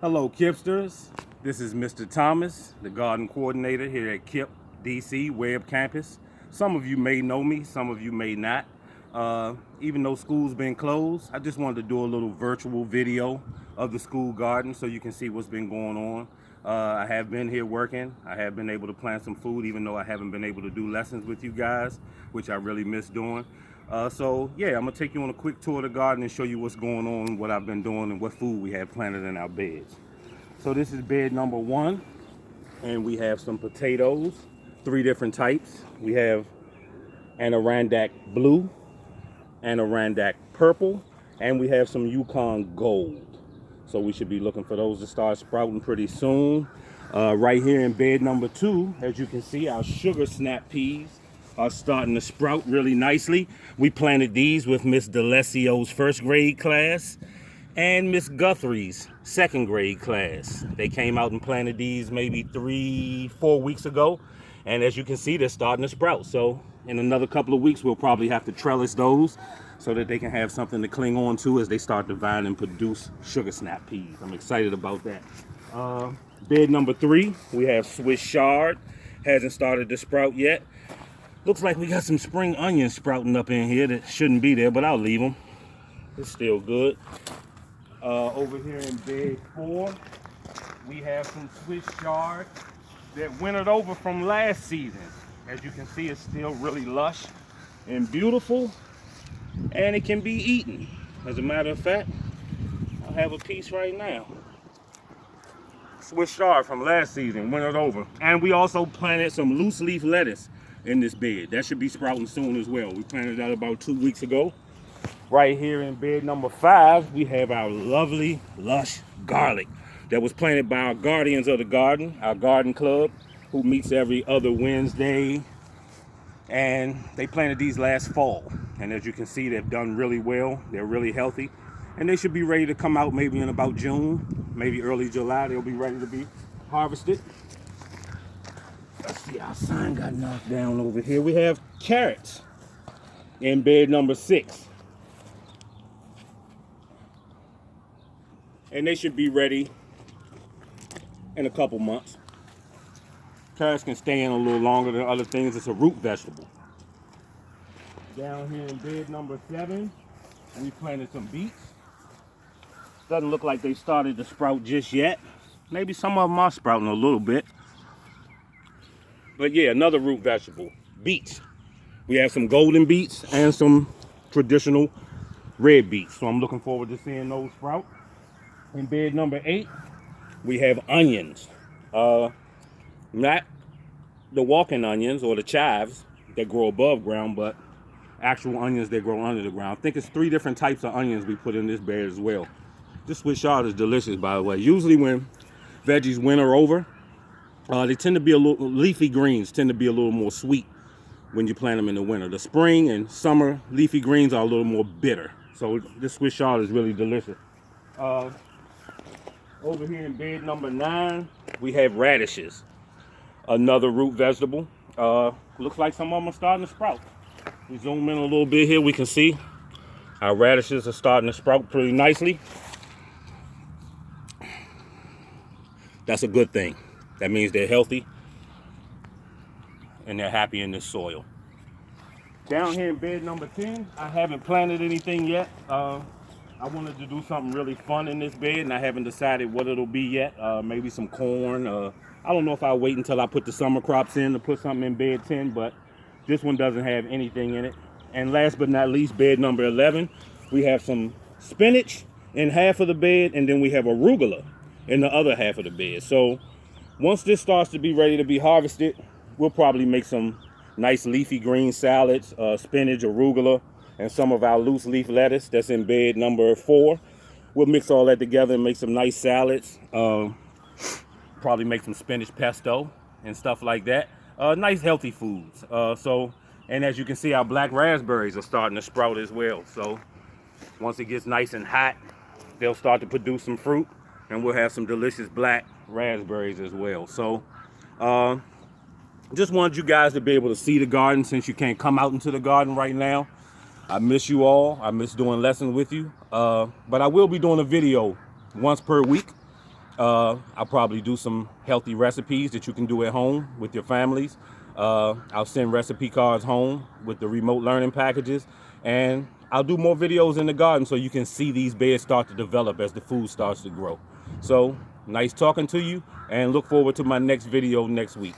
Hello, Kipsters. This is Mr. Thomas, the garden coordinator here at KIPP DC Webb campus. Some of you may know me, some of you may not. Even though school's been closed, I just wanted to do a little virtual video of the school garden so you can see what's been going on. I have been here working. I have been able to plant some food, even though I haven't been able to do lessons with you guys, which I really miss doing. So yeah, I'm gonna take you on a quick tour of the garden and show you what's going on, what I've been doing, and what food we have planted in our beds. So this is bed number 1, and we have some potatoes, 3 different types. We have Adirondack blue, Adirondack purple, and we have some Yukon gold. So we should be looking for those to start sprouting pretty soon. Right here in bed number 2, as you can see, our sugar snap peas are starting to sprout really nicely. We planted these with Miss DeLesio's 1st grade class and Miss Guthrie's 2nd grade class. They came out and planted these maybe 3-4 weeks ago, and as you can see, they're starting to sprout. So in another couple of weeks, we'll probably have to trellis those so that they can have something to cling on to as they start to vine and produce sugar snap peas. I'm excited about that. Bed number 3, we have Swiss chard. Hasn't started to sprout yet. Looks like we got some spring onions sprouting up in here that shouldn't be there, but I'll leave them. It's still good. Over here in bed 4, we have some Swiss chard that wintered over from last season. As you can see, it's still really lush and beautiful, and it can be eaten. As a matter of fact, I have a piece right now. Swiss chard from last season, wintered over. And we also planted some loose leaf lettuce in this bed. That should be sprouting soon as well. We planted that about 2 weeks ago. Right here in bed number 5, we have our lovely, lush garlic that was planted by our guardians of the garden, our garden club, who meets every other Wednesday. And they planted these last fall. And as you can see, they've done really well. They're really healthy. And they should be ready to come out maybe in about June, maybe early July. They'll be ready to be harvested. Let's see, our sign got knocked down over here. We have carrots in bed number 6. And they should be ready in a couple months. Carrots can stay in a little longer than other things. It's a root vegetable. Down here in bed number 7, we planted some beets. Doesn't look like they started to sprout just yet. Maybe some of them are sprouting a little bit. But yeah, another root vegetable, beets. We have some golden beets and some traditional red beets. So I'm looking forward to seeing those sprout. In bed number 8, we have onions. Not the walking onions or the chives that grow above ground, but actual onions that grow under the ground. I think it's 3 different types of onions we put in this bed as well. This Swiss chard is delicious, by the way. Usually when veggies winter over, they tend to be a little, leafy greens tend to be a little more sweet when you plant them in the winter. The spring and summer leafy greens are a little more bitter. So this Swiss chard is really delicious. Over here in bed number 9, we have radishes. Another root vegetable. Looks like some of them are starting to sprout. We zoom in a little bit here, we can see our radishes are starting to sprout pretty nicely. That's a good thing. That means they're healthy and they're happy in this soil. Down here in bed number 10, I haven't planted anything yet. I wanted to do something really fun in this bed, and I haven't decided what it'll be yet. Maybe some corn. I don't know if I'll wait until I put the summer crops in to put something in bed 10, but this one doesn't have anything in it. And last but not least, bed number 11, we have some spinach in half of the bed, and then we have arugula in the other half of the bed. So once this starts to be ready to be harvested, we'll probably make some nice leafy green salads, spinach, arugula, and some of our loose leaf lettuce that's in bed number 4. We'll mix all that together and make some nice salads. Probably make some spinach pesto and stuff like that. Nice healthy foods. And as you can see, our black raspberries are starting to sprout as well. So once it gets nice and hot, they'll start to produce some fruit, and we'll have some delicious black raspberries as well. So just wanted you guys to be able to see the garden since you can't come out into the garden right now. I miss you all. I miss doing lessons with you. But I will be doing a video once per week I'll probably do some healthy recipes that you can do at home with your families. I'll send recipe cards home with the remote learning packages, and I'll do more videos in the garden so you can see these beds start to develop as the food starts to grow. So nice talking to you, and look forward to my next video next week.